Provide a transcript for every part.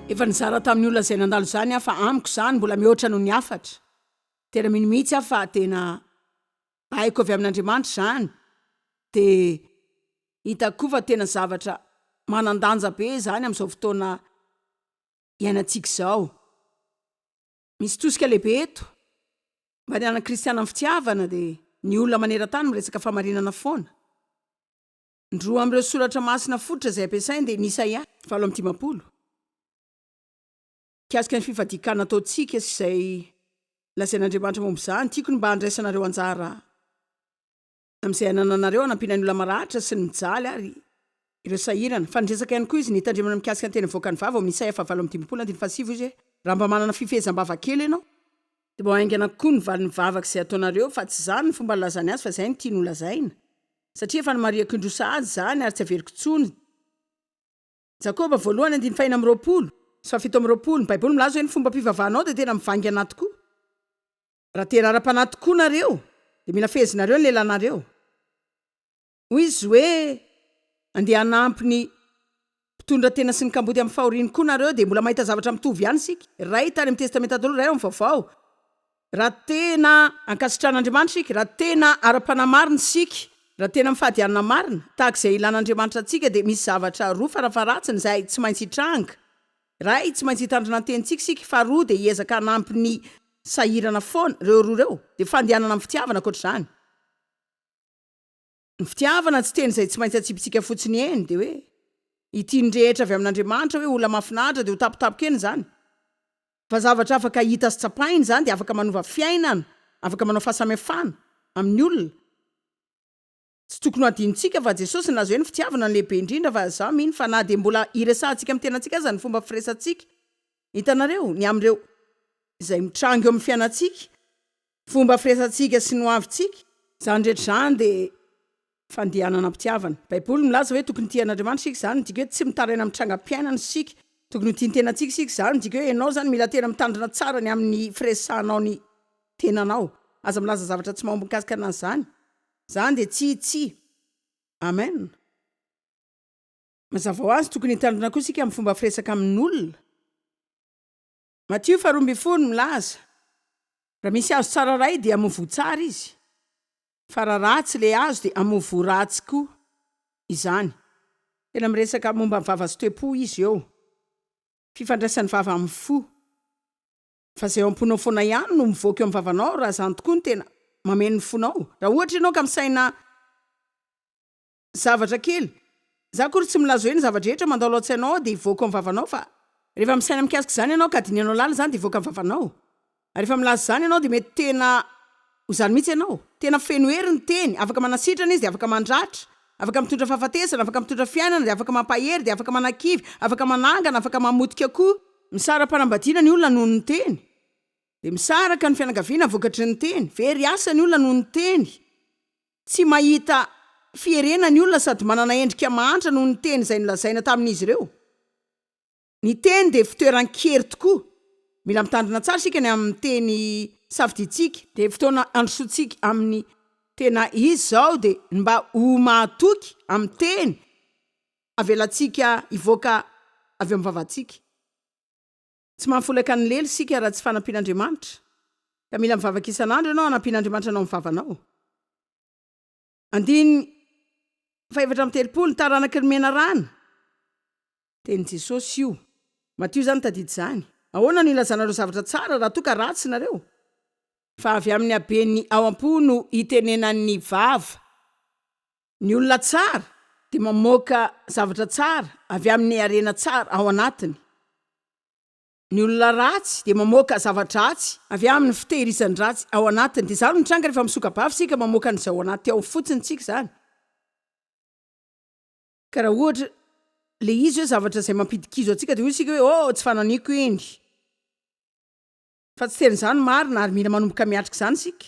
Efa nizara tamin'ny olona izay nandalo zany aho fa amiko zany mbola mihoatra noho ny afatra. Tena minimitsy aho fa tena haiko avy amin'Andriamanitra zany. Dia hitako fa tena zavatra manandanja be zany amin'izao fotoana iainantsika izao. Misy tosika lehibe eto mba ny ana kristiana amin'ny fitiavana dia ny olona maneran-tany miresaka famarinana foana. Ndroa amin'ireo soratra masina fototra izay ampiasainy dia ny Isaia 7:10. Kasika ny fifadikana ataontsika sy izay lazain'Andriamanitra momba izany, tiako ny mba handraisanareo anjara amin'izay anananareo hanampiana ny olona marahatra sy ny mijaly ary ireo sahirana. Fa nresaka ihany koa izy ny hitandremana mikasika ny teny mivoaka ny vava amin'ny Isaia 7:17 izy raha mba manana fifehezam-bava kely ianao dia mba haingana koa ny valiny vavaka izay ataonareo, fa tsy izany ny fomba nilazany azy fa izay ny tiany holazaina. Satria efa nimariako indrosa azy zany ary tsy averiko intsony. Jakoba 1:20 sy 7:20 ny Baiboly milaza hoe ny fomba mpivavahanao dia tena mivangy anaty tokoa. Raha tena ara-panahy tokoa nareo dia mila fehezinareo ny lehilahinareo. Hoy izy hoe andeha hanampy ny mpitondra tena sy ny kambody amin'ny fahoriany koa nareo dia mbola mahita zavatra mitovy ihany sika. Ray tany amin'ny testamenta daholo, ray amin'ny vaovao. Raha tena ankasitran'Andriamanitra sika, raha tena ara-panahy marina sika, raha tena mifadianana marina tahaka izay ilan'Andriamanitra antsika dia misy zavatra roa farafaratsiny izay tsy maintsy hitranga. Ray tsy maintsy hitandrina tentsika sika, fa roa dia hiezaka hanampy ny sahirana foana reo roa reo dia fandehanana amin'ny fitiavana koatra izany. Ny fitiavana tsy teny izay tsy maintsy atsipitsika fotsiny eny dia hoe ity ndrehetra avy amin'Andriamanitra hoe olona mahafinaritra dia ho tapitapikeny zany. Fa zavatra afaka hita sy tsapainy zany dia afaka manova fiainana, afaka manao fahasamihafana amin'ny olona. Tsy tokony ho adinitsika fa Jesosy nilaza hoe ny fitiavana ny lehibe indrindra, fa izaho mino fa na dia mbola iresahantsika amin'ny tenantsika aza ny fomba firesantsika. Hitanareo ny amin'ireo izay mitrango eo amin'ny fiainantsika, fomba firesantsika sy ny hoavintsika, izany rehetra izany dia fandehanana mpitiavana. Baiboly milaza hoe tokony tian'Andriamanitra sika zany, dika hoe tsy mitaraina amin'ny trangam-piainana sika, tokony ho tiany tenantsika sika zany, dika hoe ianao zany mila tena mitandrina tsara ny amin'ny firesahanao ny tenanao. Aza milaza zavatra tsy mahomby mikasika anazy zany. Zany dia tsy. Amen. Mazava ho azy tokony hitandrina koa sika amin'ny fomba firesaka amin'ny olona. Matthieu 4:20 milaza, raha misy azo tsara ray dia hamovo tsara izy, fa raha ratsy le azo dia hamovo ratsy koa izany. Tena miresaka momba ny vava sy toe-po izy eo. Fifandraisan'ny vava amin'ny fo. Fa izay ao am-ponao foana ihany no mivoaka eo amin'ny vavanao, raha izany tokoa ny tena mameno ny fonao. Raha ohatra ianao ka misaina zavatra kely, za kory tsy milaza hoe ny zavatra rehetra mandalo an-tsainao dia hivoaka amin'ny vavanao, fa rehefa misaina mikasika izany ianao ka dinianao lala zany dia hivoaka amin'ny vavanao. Rehefa milaza izany ianao dia mety tena ho zany mihitsy ianao, tena feno hery ny teny, afaka manasitrana izy dia afaka mandratra, afaka mitondra fahafatesana, afaka mitondra fiainana, dia afaka mampahery, dia afaka manakivy, afaka manangana, afaka mamotika koa. Misara-panambadiana ny olona noho ny teny. Dia misaraka ny fianakaviana vokatry ny teny. Very asa ny olona noho ny teny. Tsy mahita fierena ny olona sady manana endrika mahantra noho ny teny izay nolazaina tamin'izy ireo. Ny teny dia fitoeran-kery tokoa. Mila mitandrina tsara sika ny amin'ny teny safiditsika, dia fotoana androsoantsika amin'ny tena izy zao dia mba ho mahatoky amin'ny teny avelantsika hivoaka avy amin'ny vavantsika. Tsy mahafolaka ny lely sika raha tsy fanampian'Andriamanitra, ka mila mivavaka isan'andro ianao hanampian'Andriamanitra anao amin'ny vavanao. 5:30 taranaky ny mena rana. Teny Jesosy io. Matthieu zany tadidy zany. Ahoana no ilazanareo zavatra tsara raha toa ka ratsy nareo? Fa avy amin'ny habeny ao am-po no hitenenan'ny vava. Ny olona tsara dia mamoaka zavatra tsara avy amin'ny harena tsara ao anatiny. Ny olona ratsy dia mamoaka zavatra ratsy avy amin'ny fitehirizany ratsy ao anatiny. Dia izany mitranga rehefa misoka-bava sika mamoaka an'izay ao anaty ao fotsiny tsika zany. Ka raha ohatra le izy hoe zavatra izay mampidikizo atsika dia hoy isika hoe tsy fananiko iny. Fa tsy teny izany marina ary mila manomboka miatrika izany sika.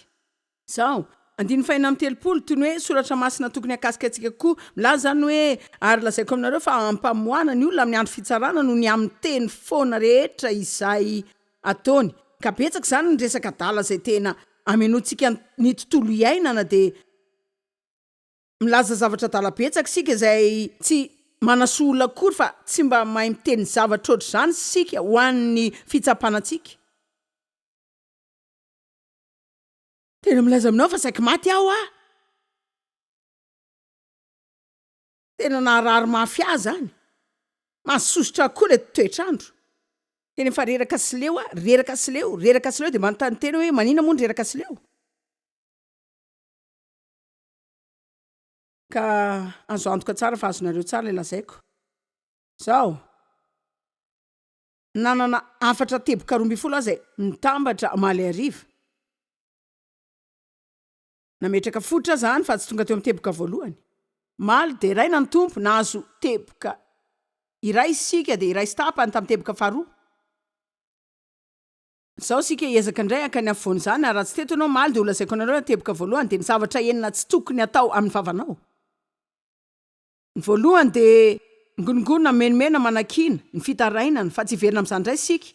Zao 9:30 toy ny hoe soratra masina tokony hakasika antsika koa milaza zany hoe ary lazaiko aminareo fa ampamoana ny olona amin'ny andro fitsarana no ny amin'ny teny foana rehetra izay ataony. Ka betsaka izany ny resaka adala izay tena amenoantsika ny tontolo iainana dia milaza zavatra adala betsaka sika izay tsy manasola akory fa tsy mba mahay miteny zavatra oatra zany sika ho an'ny fitsapanantsika. Tena milaza aminao fa saiky maty aho a. Tena naharary mafy ahy zany. Masositra akory le toetrandro. Tena efa reraka sy leo a, reraka sy leo dia manontany tena hoe manina moa ny reraka sy leo. Ka azo antoka tsara fa azonareo tsara le lazaiko. Zao nanana 4 teboka 12 aho zay nitambatra maly ariva. Nametraka fotra zany fa tsy tonga teo amin'ny teboka voalohany. Maly dia raina ny tompo nahazo teboka iray sika dia iray stapany tamin'ny teboka faharoa. Zao sika hiezaka indray akany afovoany zany raha tsy teto ianao maly dia ho lazaiko anareo teboka voalohany dia ny zavatra enina tsy tokony atao amin'ny vavanao. Ny voalohany dia ngonongonona menimena manakina ny fitarainana fa tsy hiverina amin'izany indray sika.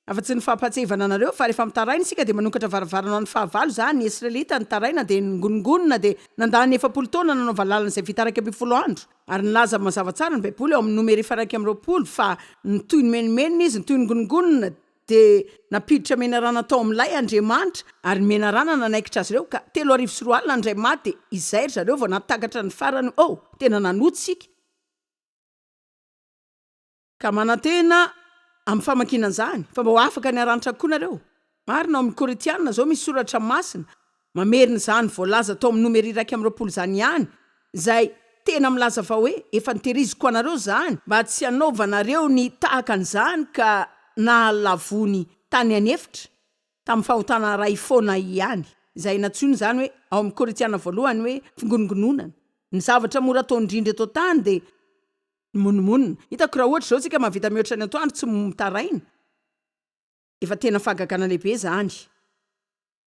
Afa-tsy ny fahampatsevana anareo fa rehefa mitaraina sika dia manokatra varavarana ny fahavalo zany ny Israelita ny taraina dia ngonongonona dia nandany 7 taona nanaova lalana izay vita 120 andro. Ary nilaza mazava tsara ny Baiboly eo amin'ny nomera 120 fa ny toy ny menimena izy ny toy ny ngonongonona dia napiditra menarana tao amin'ilay Andriamanitra ary menarana nanaikitra azy ireo ka 3 alina andray maty izay zareo vao natakatra ny farany. Tena nanoty sika. Ka manantena amin'ny famakinan zany fa mba ho afaka ny aranitra koa nareo. Marina ao amin'ny Korintiana zao misy soratra masina mamerina zany voalaza tao amin'ny nomera 120 zany ihany izay tena milaza fa hoe efa nitehiriziko anareo zany mba tsy hanaovanareo ny tahaka an'izany ka nahalavony tany anefitra tamin'ny fahotana ray foana ihany. Izay natsony zany hoe ao amin'ny Korintiana voalohany hoe fingonongononana. Ny zavatra mora atao indrindra eto tany dia monmonina. Hitako raha ohatra zao tsika mahavita mihoatra ny atoandro tsy mitaraina. Efa tena fagagana lehibe zany.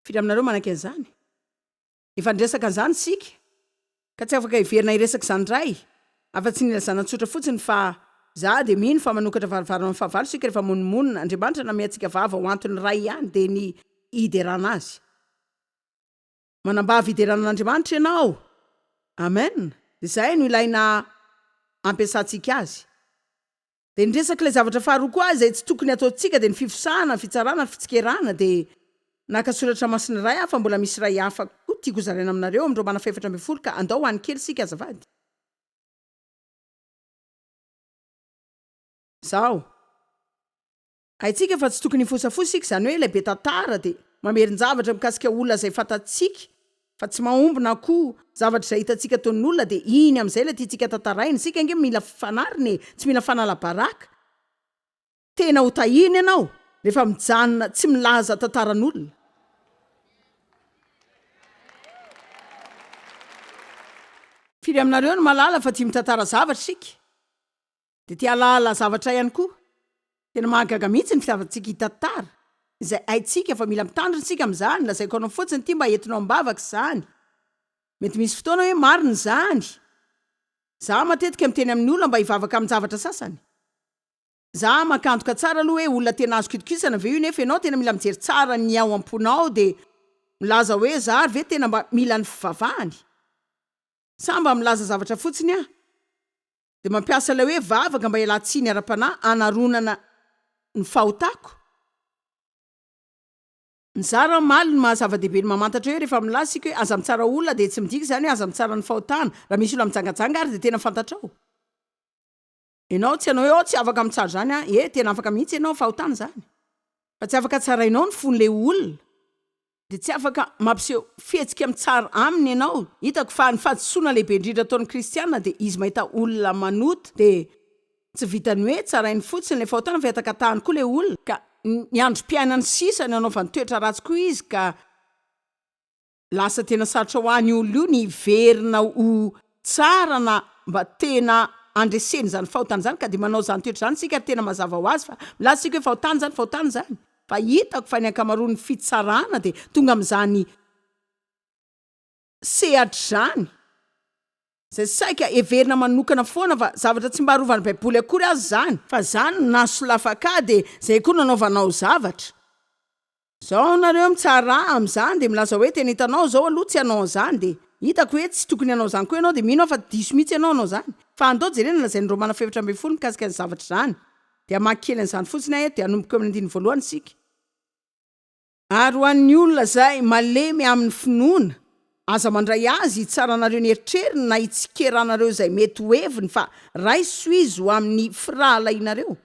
Firy aminareo manaka an'izany. Efa nresaka an'izany sika. Ka tsy afaka hiverina hiresaka izany indray. Afa-tsy ny ilazana tsotra fotsiny fa za dia mino fa manokatra varavarana amin'ny fahavalo sika rehefa monmonina. Andriamanitra namehantsika vava ho antony ray ihany dia ny hiderana azy. Manambavy hideranan'Andriamanitra ianao. Amen. Izay no ilaina ampiasantsika azy. Dia nresaka ilay zavatra faharoa koa izay tsy tokony ataontsika dia ny fifosahana, fitsarana, fitsikerana dia nakasoratra masina ray hafa mbola misy ray hafa koa tiako zaraina aminareo amin'ny Romana 4:12 ka andao ho any kely sika azavady. Zao haitsika fa tsy tokony hifosafosa sika izany hoe ilay be tantara dia mamerin-javatra mikasika olona izay fantatsika fa tsy maombona koa zavatra izay hitantsika taon'ny olona dia iny amin'izay ilay tiantsika tantaraina. Sika ange mila fanarina tsy mila fanala-baraka. Tena ho tahina ianao rehefa mijanona tsy milaza tantaran'olona. Firy aminareo no malala fa tia mitantara zavatra sika dia tia halala zavatra ihany koa. Tena mahagaga mihitsy ny fitiavantsika hitantara izay haitsika fa mila mitandrina sika amin'izany. Lazaiko anao fotsiny ity mba entinao ambavaka izany. Mety misy fotoana hoe marina izany. Za matetika miteny amin'ny olona mba hivavaka amin'ny zavatra sasany. Za makantoka tsara aloha hoe olona tena azo kitokisana ve io nefa ianao tena mila mijery tsara ny ao am-ponao dia milaza hoe zary ve tena mba mila ny fivavahany. Sa mba milaza zavatra fotsiny aho. Dia mampiasa ilay hoe vavaka mba hialantsiny ara-panahy anaronana ny fahotako. Ny zara maly ny mahazava-dehibe ny mamantatra hoe rehefa milaza sika hoe aza mitsara olona dia tsy midika izany hoe aza mitsara ny fahotana. Raha misy olona mijangajanga ary dia tena fantatrao. Ianao tsy hanao hoe tsy afaka mitsara zany tena afaka mihitsy ianao fahotana zany. Fa tsy afaka tsarainao ny fon'ilay olona. Dia tsy afaka mampiseho fihetsika mitsara aminy ianao. Hitako fa ny fahadisoana lehibe indrindra ataon'ny kristianina dia izy mahita olona manoto dia tsy vitany hoe tsarainy fotsiny ilay fahotana fa hiatakatahany koa ilay olona. Ka ny androm-piainany sisa ny anaovany toetra ratsy koa izy ka lasa tena sarotra ho an'ny olona io ny hiverina ho tsara na mba tena andreseny zany fahotana zany ka dia manao zany toetra zany sika tena mazava ho azy fa milaza sika hoe fahotana zany. Fa hitako fa ny ankamaroan'ny fitsarana dia tonga amin'izany sehatra zany. Izay saika heverina manokana foana fa zavatra tsy mba harovany Baiboly akory azy zany. Fa zany nasolafaka dia izay koa nanaovanao zavatra. Zao nareo mitsara amin'izany dia milaza hoe tena hitanao zao aloha tsy hanao an'izany dia hitako hoe tsy tokony hanao zany koa ianao dia mino aho fa diso mihitsy ianao hanao zany. fa andao jerenana zay ny Romana 7:10 mikasika ny zavatra zany dia makely an'izany fotsiny dia anomboka amin'ny andiny voalohany sika. Ary ho an'ny olona zay malemy amin'ny finoana aza mandray azy hitsaranareo ny eritreriny na hitsikeranareo zay mety hoeviny fa raiso izy ho amin'ny firahalainareo.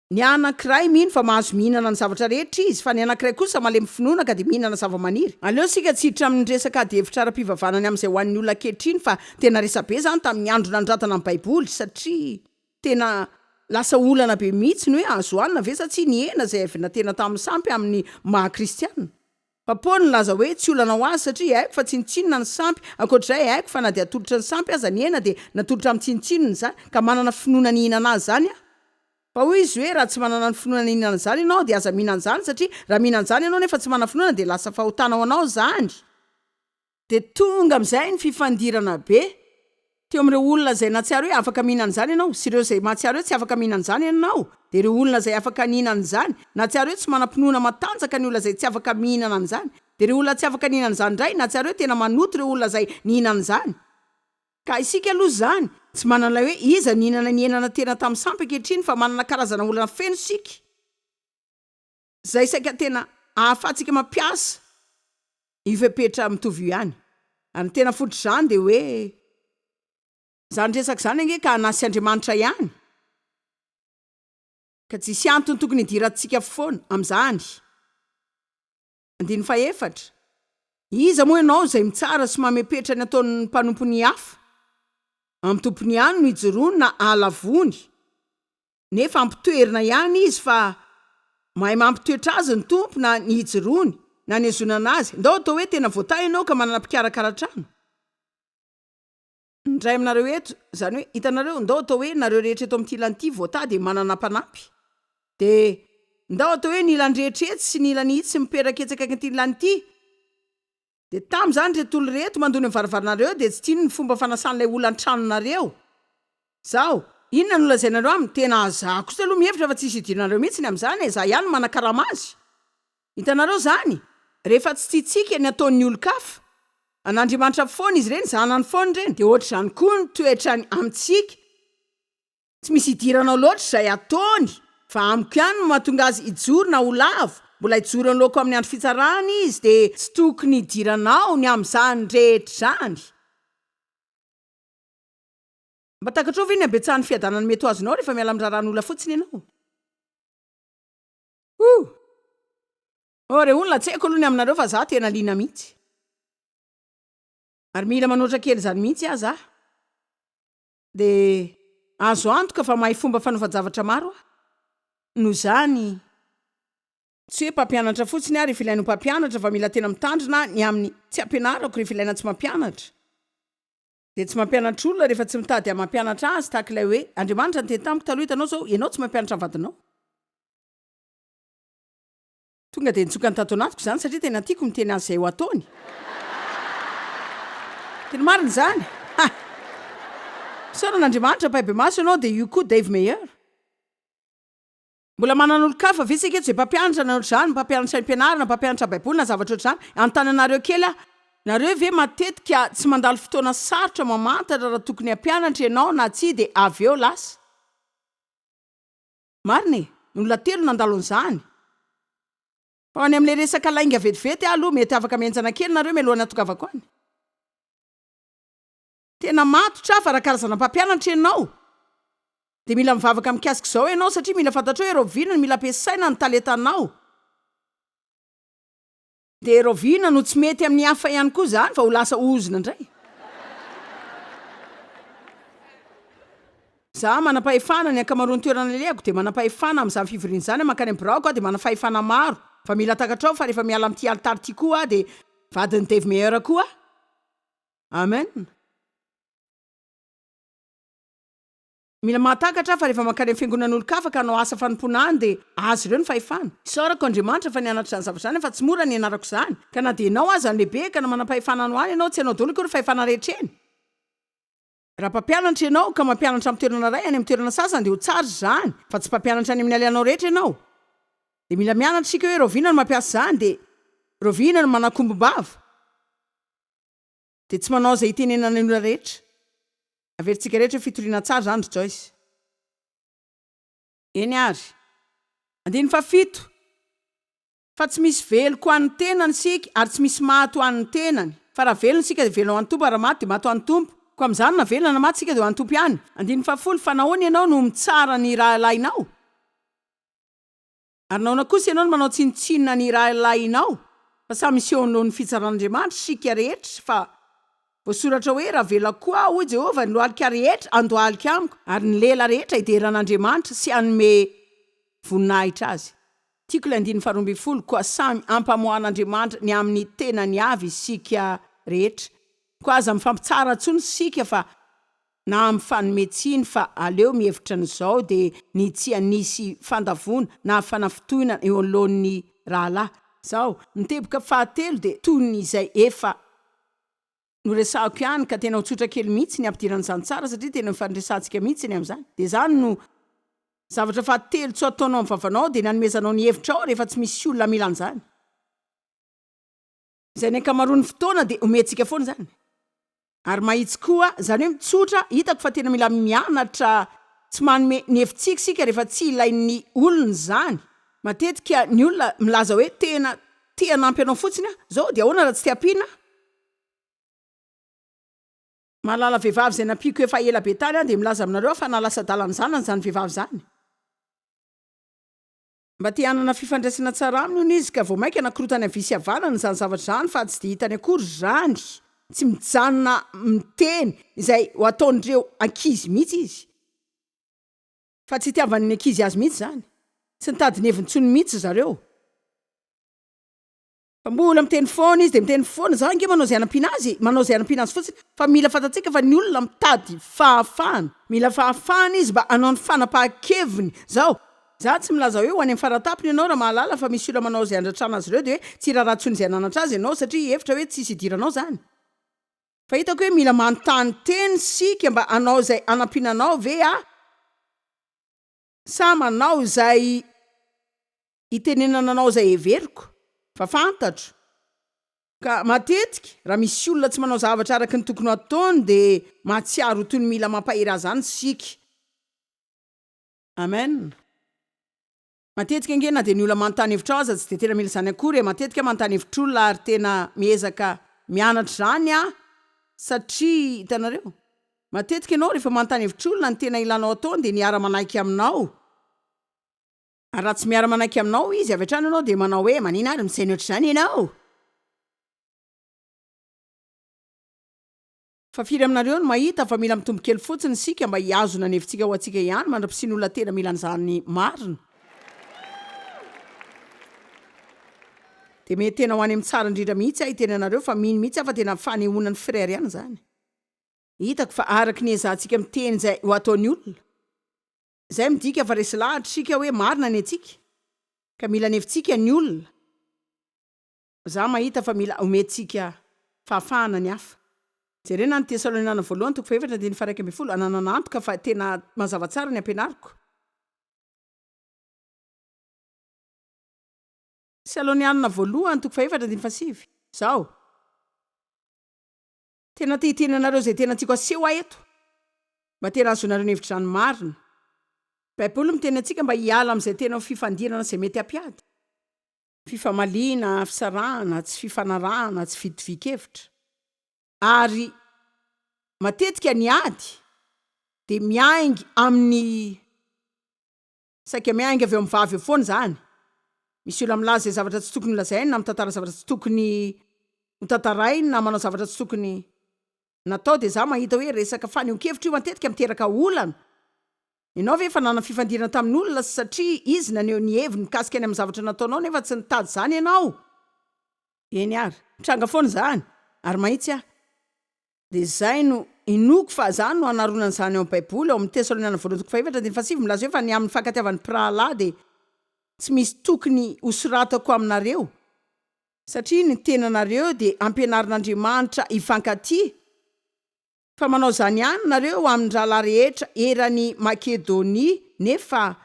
Ny anankiray mino fa mahazo mihinana ny zavatra rehetra izy fa ny anankiray kosa malemy finoana ka dia mihinana zava-maniry. Aleo sika tsy hiditra amin'ny resaka ady hevitra ara-pivavahana amin'izay ho an'ny olona ankehitriny fa tena resabe zany tamin'ny andro nandratana amin'ny Baiboly satria tena lasa olana be mihitsy ny hoe azo anina ve sa tsy niena zay avina tena tamin'ny sampy amin'ny maha-kristianina. Fa Paoly nilaza hoe tsy olana ho azy satria haiko fa tsinitsinona ny sampy ankoatr'izay haiko fa na dia atolotra ny sampy aza niena dia natolotra amin'ny tsinitsinona zany ka manana finoana ny hinana azy zany fa hoy izy hoe raha tsy manana ny finoana ny hinana zany ianao dia aza mihinana zany satria raha mihinana zany ianao nefa tsy manana finoana dia lasa fahotana ho anao zany. Dia tonga amin'izay ny fifandirana be teo amin'ireo olona zay natsiaro hoe afaka mihinana zany ianao sy ireo zay mahatsiaro hoe tsy afaka mihinana zany ianao. Dia ireo olona zay afaka nihinana zany natsiaro hoe tsy manam-pinoana matanjaka ny olona zay tsy afaka mihinana an'izany. Dia ireo olona tsy afaka nihinana zany indray natsiaro hoe tena manoto ireo olona zay nihinana zany. Ka isika aloha zany tsy manana hoe iza nihinana ny henana tena tamin'ny sampy ankehitriny fa manana karazana olana feno sika. Zay saika tena ahafahantsika mampiasa io fepetra mitovy io ihany. Ary tena fototra zany dia hoe zany resaka zany ange ka anasy Andriamanitra ihany. Ka tsisy antony tokony hidirantsika foana amin'izany. 4. Iza moa ianao zay mitsara sy mamepetra ny ataon'ny mpanompony hafa amin'ny tompony ihany no hijoroany na halavony nefa ampitoerina ihany izy fa mahay mampitoetra azy ny tompo na ny hijoroany na ny azonana azy. Ndao atao hoe tena voatay ianao ka manana mpikarakara-trano. Ndray aminareo eto zany hoe hitanareo ndao atao hoe nareo rehetra eto amin'ity ilany ity voata dia manana mpanampy. Dia ndao atao hoe ny ilany rehetra etsy sy ny ilany itsy miperaketsaka an'ity ilany ity. Dia tamin'izany retolo reto mandony amin'ny varavaranareo dia tsy tiany ny fomba fanasan'ilay olona an-tranonareo. Zao inona no lazainareo aminy tena aza kosa aloha mihevitra fa tsisy hidiranareo mihitsy ny amin'izany za ihany manakarama azy. Hitanareo zany rehefa tsy tiantsika ny ataon'ny olon-kafa an'Andriamanitra foana izy ireny zanany foana ireny dia ohatra izany koa ny toetrany amintsika. Tsy misy hidiranao loatra izay ataony fa amiko ihany no mahatonga azy hijoro na ho lavo mbola hijoro ny loko amin'ny andro fitsarana izy dia tsy tokony hidiranao ny amin'izany rehetra zany. Mba takatra ovy ny ambetsahan'ny fiadanany mety ho azonao rehefa miala amin'raran'olona fotsiny ianao. Re olona tsy haiko aloha ny aminareo fa za tena liana mihitsy. Ary mila manoatra kely zany mihitsy aza. Dia azo antoka fa mahay fomba fanaova-javatra maro no zany tsy hoe mpampianatra fotsiny ary rehefa ilaina ho mpampianatra fa mila tena mitandrina ny amin'ny tsy ampianarako rehefa ilaina tsy mampianatra. Dia tsy mampianatra olona rehefa tsy mitady mampianatra azy tahaka ilay hoe Andriamanitra ny teny tamiko taloha hitanao zao ianao tsy mampianatra ny vadinao. Tonga dia nitsoka ny tato anatiko zany satria tena tiako miteny azy izay ho ataony. Tena marina zany. Saran'Andriamanitra Pai be maso ianao dia io koa Joyce Meyer. Mbola manana olo-kafa ve isika eto izay mpampianatra na ohatr'izany mpampianatra am-pianarana mpampianatra Baiboly na zavatra ohatr'izany antananareo kely nareo ve matetika tsy mandalo fotoana sarotra mamantatra raha tokony hampianatra ianao na tsy dia avy eo lasa. Marina olona telo nandalo an'izany. Fa any amin'ilay resaka lainga vetivety aloha mety afaka mienjana kely nareo mialohan'ny atokavako any. Tena matotra fa raha karazana mpampianatra ianao dia mila mivavaka mikasika izao ianao satria mila fantatra hoe roviana no mila ampiasaina ny talentanao. Dia roviana no tsy mety amin'ny hafa ihany koa zany fa ho lasa ozona indray. Za manam-pahefana ny ankamaroany toerana leleko dia manam-pahefana amin'izany fivoriana izany mankany amin'ny biraoko dia manam-pahefana maro fa mila takatrao fa rehefa miala amin'ity alitary ity koa dia vadin'ny Joyce Meyer koa. Amen. Mila mahatakatra fa rehefa mankany amin'ny fiangonan'olon-kafa ka hanao asa fanompoana any dia azo ireo ny fahefana. Isaorako Andriamanitra fa nianatra izany zavatra izany fa tsy mora ny ianarako izany. Ka na dia ianao aza ny lehibe ka na manam-pahefana no any ianao tsy ianao daholo koa fahefana rehetra eny. Raha mpampianatra ianao ka mampianatra amin'ny toerana iray any amin'ny toerana sasany dia ho tsara izany fa tsy mpampianatra any amin'ny alianao rehetra ianao. Dia mila mianatra isika hoe roviana no mampiasa izany dia roviana no manakombombava. Dia tsy manao izay hitenenana ny olona rehetra. Averintsika rehetra fitoriana tsara zany ry Joyce. Eny ary. 7. Fa tsy misy veloko an'ny tenany sika ary tsy misy maty ho an'ny tenany. Fa raha velona sika dia velona ho an'ny tompo, raha maty dia maty ho an'ny tompo. Ko amin'izany na velona na maty sika dia ho an'ny tompo ihany. 10. Fa nahoana ianao no mitsara ny rahalahinao? Ary nahoana kosa ianao no manao tsinotsinona ny rahalahinao? Fa samy miseho ny fitsaran'Andriamanitra sika rehetra, fa voasoratra hoe raha vela koa hoy Jehovah ny lohalika rehetra andohalika amiko, ary ny lela rehetra hideran'Andriamanitra sy hanome voninahitra azy. Tiako ilay 12. Koa samy ampamohan'Andriamanitra ny amin'ny tenany avy sika rehetra. Koa aza mifampitsara ntsony sika fa na amin'ny fanometsiny, fa aleo mihevitra n'izao dia ny tsy hanisy fandavona na fanafitohana eo anoloan'ny rahalahy. Zao miteboka 7 dia toy ny izay efa noresahako ihany, ka tena ho tsotra kely mihitsy ny ampidiran'izany tsara satria tena mifandresantsika mihitsy ny amin'izany. Dia izany no zavatra 7 tsy ataonao amin'ny vavanao dia nanomezanao ny hevitrao rehefa tsy misy olona mila an'izany. Izay ny ankamaroan'ny fotoana dia omentsika foana izany. Ary mahitsy koa, izany hoe mitsotra, hitako fa tena mila mianatra tsy manome ny hevitsika sika rehefa tsy ilain'ny olona izany. Matetika ny olona milaza hoe tena tia hanampy anao fotsiny, zao dia ahoana raha tsy tia ampiana? Mahalala vehivavy izay nampiako efa ela be tany dia milaza aminareo fa nalasa dalany zanany vehivavy zany. Mba tia hanana fifandraisana tsara aminy hono izy, ka vao maika nakorotany amin'ny visy havanana izany zavatra izany, fa tsy dia hitany akory zany. Tsy mijanona miteny izay ho ataon'ireo ankizy mihitsy izy. Fa tsy itiavan'ny ankizy azy mihitsy zany. Tsy nitady ny hevin-tsony mihitsy zareo. Fa mbola miteny foana izy dia miteny foana, za nge manao izay hanampiana azy, manao izay hanampiana azy fotsiny. Fa mila fantatsika fa ny olona mitady fahafahana. Mila fahafahana izy mba hanao ny fanapahan-keviny. Zao, za tsy milaza hoe ho any amin'ny faratapony ianao raha mahalala, fa misy olona manao izay handratrana azy ireo dia hoe tsy raha ratsony izay hananatra azy ianao satria hevitra hoe tsisy hidiranao zany. Fa hitako hoe mila manontany teny sika mba hanao izay hanampinanao ve sa manao izay hitenenananao izay heveriko. Fa fantatro. Ka matetika raha misy olona tsy manao zavatra araka ny tokony ataony dia mahatsiaro toy ny mila mampahery azy zany sika. Amen. Matetika nge na dia ny olona manontany hevitra aza tsy dia tena mila izany akory. Matetika manontany hevitr'olona ary tena miezaka mianatra zany satria hitanareo. Matetika ianao rehefa manontany hevitr'olona ny tena ilanao ataony dia niara-manaiky aminao. Ary raha tsy miara-manaiky aminao izy avy hatrany ianao dia manao hoe manina ary misaina ohatr'izany ianao. Fa firy aminareo no mahita fa mila mitombo kely fotsiny sika mba hiazona ny hevitsika ho antsika ihany mandra-pisin'ny olona tena mila an'izany marina. Dia mety tena ho any amin'ny tsara indrindra mihitsy itenanareo fa mino mihitsy fa tena fanehoana ny frère ihany zany. Hitako fa araka ny ezahantsika miteny izay ho ataon'ny olona. Izay midika fa resy lahatra sika hoe marina ny antsika, ka mila ny hevitsika ny olona. Za mahita fa mila omentsika fahafahana ny hafa. Jerena ny Tesaloniana voalohany 4:1-12 ananana antoka fa tena mazava tsara ny ampianariko. Tesaloniana voalohany 4:1-7 zao. Tena titenanareo izay tena tiako aseho eto, mba tena azonareo ny hevitra ny marina. Baiboly miteny antsika mba hiala amin'izay tena ho fifandirana izay mety hampiady. Fifamaliana, fisarahana, tsy fifanarahana, tsy fitovik-hevitra. Ary matetika ny ady dia miaingy amin'ny saika miaingy avy eo amin'ny vavy eo foana zany. Misy olona milaza izay zavatra tsy tokony lazaina, na mitantara zavatra tsy tokony hotantaraina, na manao zavatra tsy tokony natao, dia za mahita hoe resaka faneho-kevitra io matetika miteraka olana. Ianao ve efa nana fifandirana tamin'olona satria izy naneho ny heviny mikasika any amin'ny zavatra nataonao nefa tsy nitady zany ianao? Eny ary, mitranga foana zany. Ary mahitsy dia izay no inoko fa zany no anaronana izany ao amin'ny Baiboly ao amin'ny Tesaloniana voalohany 4:1-7 milaza hoe fa ny amin'ny fankatiavan'ny mpirahalahy dia tsy misy tokony hosoratako aminareo satria ny tenanareo dia ampianarin'Andriamanitra hifankatia. Fa manao zany ihany nareo amin'ny rahalahy rehetra eran'ny Makedonia, nefa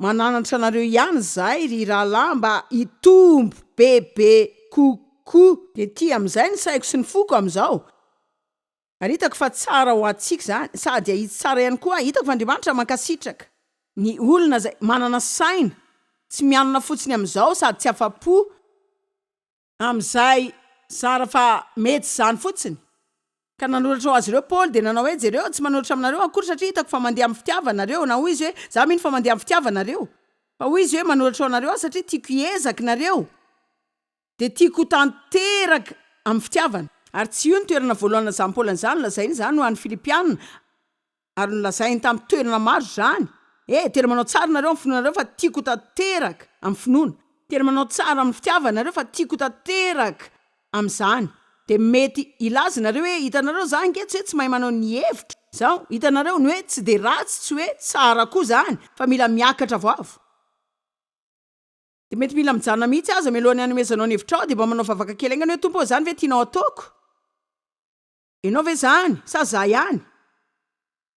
mananatra nareo ihany zay ry rahalahy mba hitombo bebe kokoa. Dia ty amin'izay ny saiko sy ny foko amin'izao. Ary hitako fa tsara ho atsika zany, sady ahitsy tsara ihany koa hitako fa Andriamanitra mankasitraka ny olona zay manana saina, tsy mianana fotsiny amin'izao sady tsy afa-po amin'izay tsara fa mety zany fotsiny. Ka nanoratra ho azy ireo Paoly dia nanao hoe jereo tsy manoratra aminareo akory satria hitako fa mandeha amin'ny fitiavanareo, na hoy izy hoe za mino fa mandeha amin'ny fitiavanareo, fa hoy izy hoe manoratra ho anareo satria tiako hiezaka nareo dia tiako tanteraka amin'ny fitiavana. Ary tsy io ny toerana voalohany lazan'i Paoly an'izany, lazainy zany ho an'ny Filipianina ary nolazainy tamin'ny toerana maro zany. Tena manao tsara nareo amin'ny finoanareo fa tiako tanteraka amin'ny finoana. Tena manao tsara amin'ny fitiavanareo fa tiako tanteraka amin'izany. Dia mety ilaza nareo hoe hitanareo za nge tsy mahay manao ny hevitra zao, hitanareo ny hoe tsy dia ratsy, tsy hoe tsara koa zany, fa mila miakatra avoavo. Dia mety mila mijanona mihitsy aza mialohan'ny hanomezanao ny hevitrao dia mba manao vavaka kely aingana hoe tompo zany ve tianao ataoko? Ianao ve zany? Sa za ihany?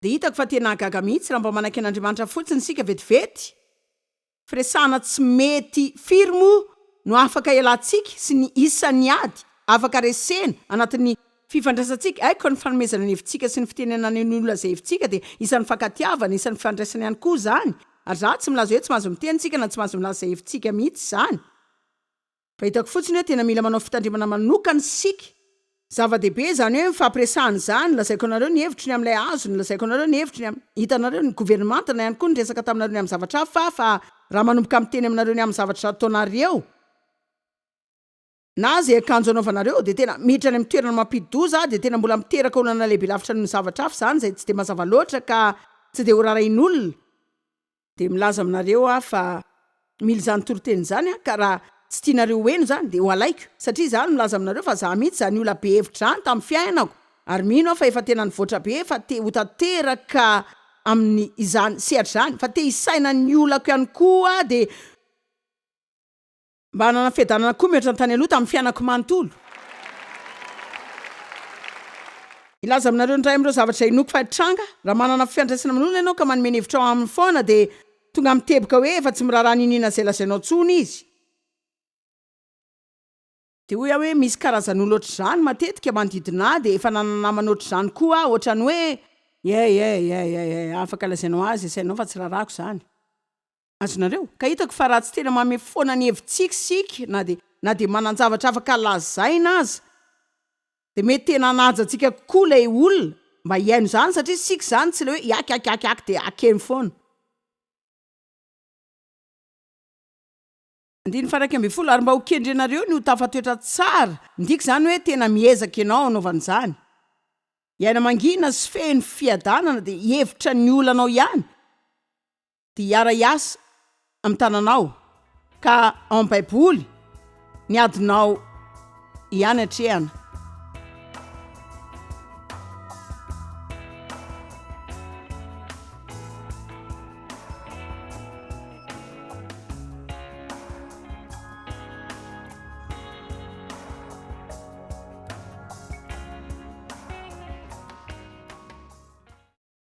Dia hitako fa tena gaga mihitsy raha mba manaiky an'Andriamanitra fotsiny sika vetivety. Firesahana tsy mety firmo no afaka ialantsika sy ny isan'ny ady afaka resena anatin'ny fifandraisantsika. Aiko ny fanomezana ny hevitsika sy ny fitenenana ny olona zay hevitsika dia isan'ny fankatiavana, isan'ny fifandraisana ihany koa zany. Ary za tsy milaza hoe tsy mahazo miteny tsika na tsy mahazo milaza zay hevitsika mihitsy zany. Fa hitako fotsiny hoe tena mila manao fitandremana manokana sika. Zava-dehibe zany hoe mifampiresahana zany, lazaiko anareo ny hevitry ny amin'ilay azo, ny lazaiko anareo ny hevitry ny hitanareo ny gouvernemanta na ihany koa ny resaka taminareo ny amin'ny zavatra fa raha manomboka miteny aminareo ny amin'ny zavatra ataonareo na zay akanjo anaovanareo dia tena miditra any amin'ny toerana mampidi-doza dia tena mbola miteraka olana lehibe lavitra ny zavatra hafa zany zay tsy dia mazava loatra ka tsy dia ho rarahin'olona. Dia milaza aminareo fa mila zany toroteny zany ka raha tsy tianareo hoeno zany dia ho alaiko, satria zany milaza aminareo fa za mihitsy zany olona be hevitra zany tamin'ny fiainako, ary mino fa efa tena nivoatra be fa te ho tanteraka amin'ny izany sehatra zany, fa te hisaina ny olako ihany koa dia mba hanana fiadanana koa mihoatra ny tany aloha tamin'ny fiainako manontolo. Ilaza aminareo indray amin'ireo zavatra inoko fahitranga, raha manana fifandraisana amin'olona ianao ka manome hevitra amin'ny foana dia tonga miteboka hoe efa tsy miraharaha ninina zay lazainao tsony izy. Dia hoy hoe misy karazan'olona ohatr' zany matetika manodidina dia efa nanamana ohatr' zany koa ohatrany hoe afaka lazainao azy isainao fa tsy raharahako zany. Azonareo? Ka hitako fa raha tsy tena manome foana ny hevitsika sika na dia manan-javatra afaka lazaina aza dia mety tena hanajantsika koa ilay olona mba hiaino zany, satria sika zany tsy ilay hoe iaky dia akeny foana. 9 ary mba ho kendrenareo ny ho tafatoetra tsara, ndiko zany hoe tena miezaka ianao anaovan'izany. Iaina mangina sy feno fiadanana dia hevitra ny olanao ihany dia hiara hiasa amin'ny tananao ka ao amin'ny baiboly ny adinao ihany hatrehana.